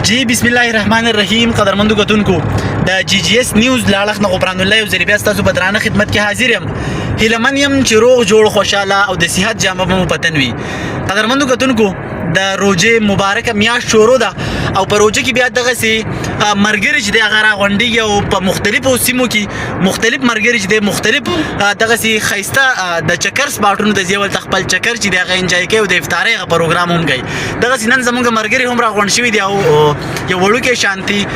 جی بسم الله الرحمن الرحیم قدرمندو کتونکو د جی جی اس نیوز لاړخ نه غبران الله یو ذریعہ تاسو په درانه خدمت کې حاضر یم هیلمن یم چې روغ جوړ خوشاله او د صحت جامه مو پتن وي قدرمندو کتونکو د روزه مبارکه میاشت شروع ده او په روزه کې بیا دغه سي مرګري چې د غره غونډي او په مختلفو سیمو کې مختلف مرګري چې د مختلف دغه سي خيسته د چکر سپاټونو د زیول تخپل چکر چې دغه انجای کوي او د افطاری پروګرام هم کوي دغه سینن زمونږ مرګري هم را غونډ شوی دی او یو وړو کې شانتي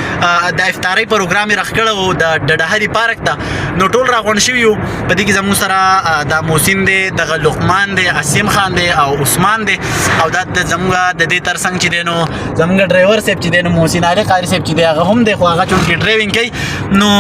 د افطاری پروګرام راخکړه او د ډډهري پارک ته نو ټول را غونډ شوی په دې کې زموږ سره د موسین دی د لقمان دی اسیم خان دی او عثمان دی او د زموږ د دې ترڅنګ چې دینو زموږ ډرایور سیب چې دینو موسین علي قاری سیب چې دی هغه هم دی خو هغه چونکی ډرایوینګ کوي نو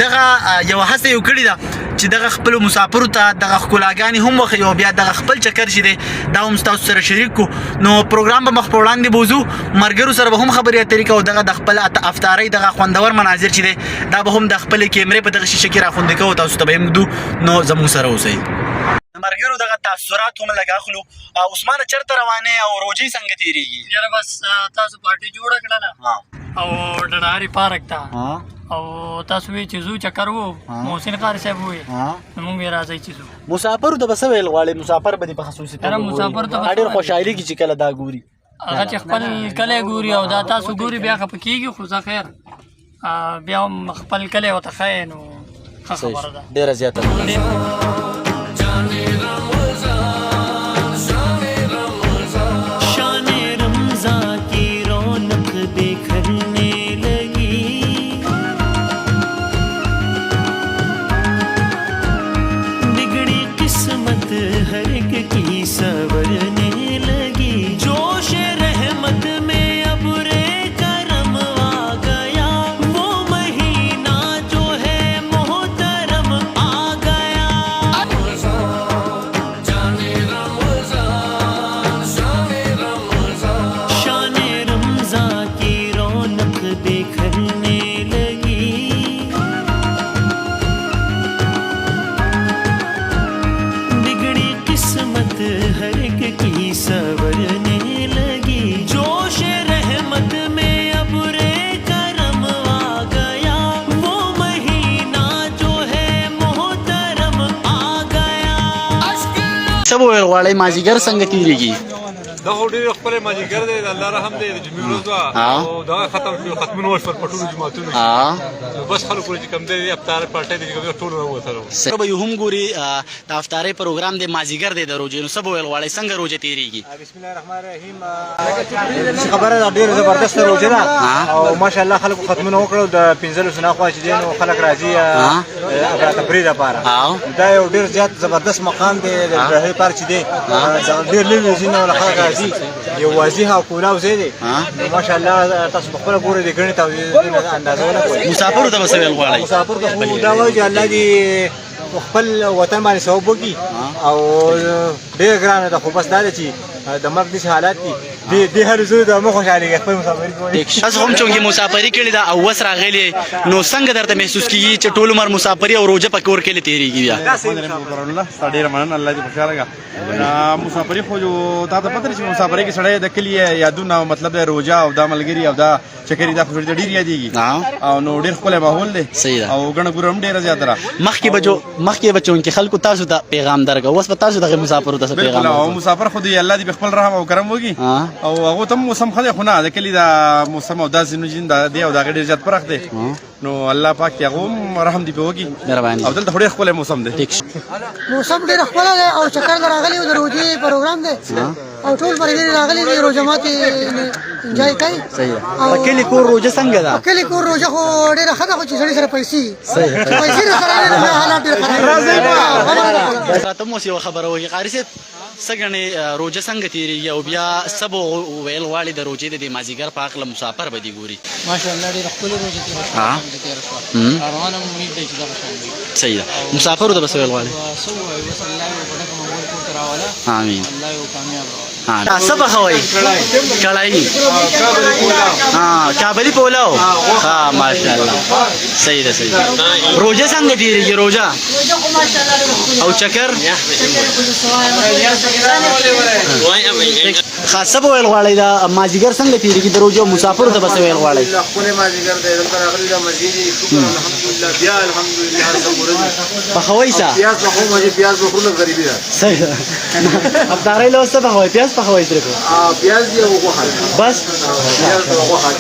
دغه یو هڅه یو کړی ده چې دغه خپل مسافرو ته دغه خلاګانی هم وخی او بیا دغه خپل چکر چې دی دا هم تاسو سره شریک کو نو پروګرام به مخ په وړاندې بوزو مرګرو سره به هم خبرې اترې کوو دغه د خپل افطاری دغه خوندور مناظر چې دی دا به هم د خپل کیمرې په دغه شیشه کې راخوندې کوو تاسو ته به هم دو نو زموږ سره اوسئ مرګرو دغه تاثرات هم لګاخلو عثمان چرته روانه او روجي څنګه تیریږي یاره بس تاسو پارټي جوړه کړله او ډډهاري پارک ته او تاسو وی چې زو چکر وو محسن قاری صاحب وی موږ راځي چې زو مسافر د بس ویل غواړي مسافر به په خصوصي ته مسافر ته ډېر خوشحالي کی چې کله دا ګوري هغه چې خپل کله ګوري او دا تاسو ګوري بیا خپکیږي خو ځا خیر بیا خپل کله وته خاين او خبره ده ډېر زیاته سبو ویل غواړی مازیګر څنګه تیریږي دا هو ډېر خپل مازیګر دی د الله رحم دی د جمعې ورځ وه او دغه ختم شو ختمونه وشول په ټولو جوماتونو کې نو بس خلکو چې کوم دی افطار پارټۍ دی چې کوم ټول راووتل سره به یو هم ګوري د افطارۍ پروګرام دی مازیګر دی د روژې نو سبو ویل غواړی څنګه روژه تیریږي بسم الله الرحمن الرحیم خبره ده ډېره زبردسته روژه ده او ماشاءالله خلکو ختمونه وکړل د 15 سنه خوا چې دی نو خلک راځي تفریح لپاره دا یو ډېر زیات زبردست مقام دی د ډډهري پارک چې دی ډېر لوی ځایونه له خلک راځي یو واضح او کولاو ځای دی ماشاءالله تاسو په خپله ګورئ د ګڼې توضیح اندازه ونه کوئ مسافرو ته به څه ویل غواړئ مسافر ته خو دا وایو چې الله دې خپل وطن باندې ثواب وکړي او ډېر ګرانه ده خو بس دا ده چې د مرګ داسې حالات دي د هر زوی د مخ خوشحالېږي خپل مسافري کوي تاسو هم چونکې مسافري کړې ده او وس راغلی نو څنګه درته محسوس کېږي چې ټول عمر مسافري او روژه په کور کې تېرېږي بیا ستا ډېره مننه الله دې خوشحاله کړه مسافري خو جو تا ته پته ده چې مسافرۍ کې سړی د کلي یادونه مطلب د روژه او دا ملګري او دا چکري دا خو ډېر یادېږي او نو ډېر ښکلی ماحول دی او ګڼه ګوره هم ډېره زیاته ده مخکې به چونکې خلکو تاسو ته پیغام درکړه اوس به تاسو دغه مسافرو ته څه پیغام او مسافر خو دې الله دې خپل رحم او کرم وکړي او هغو ته هم موسم ښه دی خو نه د کلي دا موسم او داسې نو دی او د هغې ډېر زیات فرق دی نو الله پاک دې هغو هم رحم دې پرې وکړي او دلته خو ډېر ښکلی موسم دی موسم ډېر ښکلی دی او چکر ته راغلي یو د روژې پروګرام دی او ټول ملګري راغلي دي روژه ماتې انجوای کوي په کلي کور روژه څنګه ده په کلي کور روژه خو ډېره ښه ده خو چې سړي سره پیسې پیسې راسره نه وي حالات ډېر خراب دي راته هم اوس یوه خبره وکړي قاري صاحب څه ګڼې روژه څنګه تېرېږي او بیا څه به ویل غواړي د روژې د دې مازدیګر په هکله مسافر به دې ګوري ماشاءالله ډېره ښکلې روژه تېره شوه کاروان هم امید دی چې دغه شان وي صحیح ده مسافرو ته به څه ویل غواړي څه ووایو بس الله یو په ډکه مغول کور ته راوله امین الله یو کامیاب څه پخوئ کړایي کابلي پولاو ها ماشاءالله صحیح ده صحیح ده روژه څنګه تېرېږي روژه او چکر خاصه به ویل غواړئ دا مازدیګر څنګه تېرېږي د روژې او مسافرو ته به څه ویل غواړئ خپل مازدیګر دی دلته راغلي دا مسجد شکر الحمدلله بیا الحمدلله هر څه ورځي پخوئ څه پیاز پخوم چې پیاز بخورو غریبي ده صحیح ده افطارۍ له څه پخوئ پیاز پخوئ صرف پیاز دی او غوښه بس پیاز او غوښه